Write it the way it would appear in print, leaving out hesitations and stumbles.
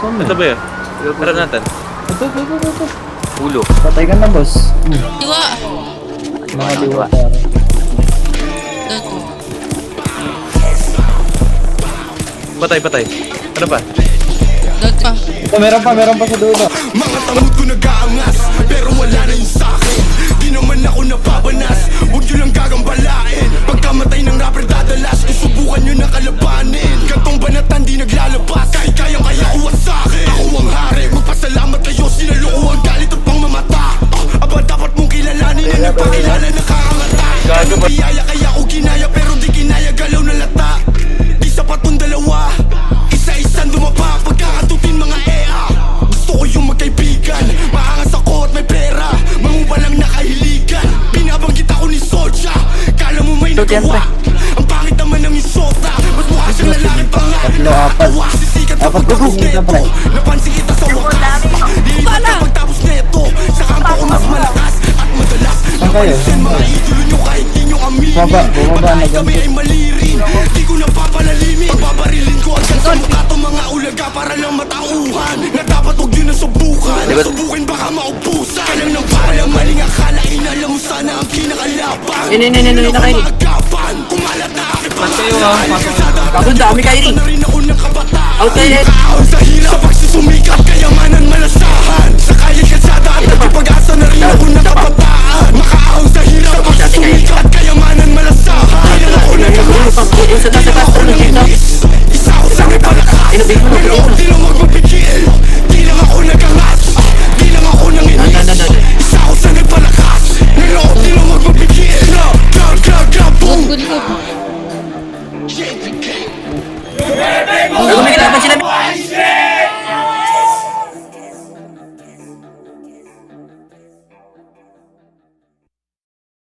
Saan Ito ba yun? Tara natin. Ito. Ulo. Patay ka na, boss. Diwa. Mga diwa, pare. Gago. Patay. Ano pa? Gago. Ito, meron pa sa dulo. Mga tamod ko nag-aangas, pero wala na yung sa'kin. Di naman ako nababanas, huwag nyo lang gagambalain. Pagkamatay ng rapper dadalas, susubukan nyo na kalabanin. Gantong banatan di naglalabas, kahit kayang-kaya uwan sa'kin. Ako ang hari, magpasalamat kayo, sinaloko ang galit at pangmamata. Aba dapat mong kilalanin na nagpakilala nakakangata. Gago ba? Biyaya kaya ko kinaya, pero di kinaya galaw na lata. Di sapat tong dalawa, isa-isang dumapa. Pagkakatutin mga EA, gusto ko yung magkaibigan. Maangas ako at may pera, mangubalang nakahiligan. Binabanggit ako ni Soulja, kala mo may nagawa. Ang pangit naman ng isota, mas mukha siyang lalaki pa nga. Tatlo, apat. Awa, sisikat sa Apat pagtapos gusto nito, neto. pre. Napansin kita sa wakas, lilipat ka pagtapos neto. Sa kampo ko mas malakas at madalas. Saan kayo? Napansin mga idolo nyo kahit di nyo aminin. Bumaba na Kahit kami ganito. ay mali rin, di ko napapalalimin. Pagbabarilin ko agad sa mukha to mga ulaga para lang matauhan. Na dapat huwag yun ang subukan. Subukin baka maubusan. Kalang ng pala maling akala, inalam mo sana ang kinakalaban. Maagapan, kumalat na aking pangalan. Pagod dami kayo rin. Na rin ako ng kabataan. Out kayo. Kaon sa hirap, sa pagsusumikat, kayamanan malasahan. Sa kayang kalsada at nagpag-asa na rin ako ng kabataan. Makaahon sa hirap, sa pagsusumikat, kayamanan malasahan. Kailan ako nagkakas, Yung sa taas sa Castro, nandito. isa ako sa may palakas. Inubig mo na Pero dito. di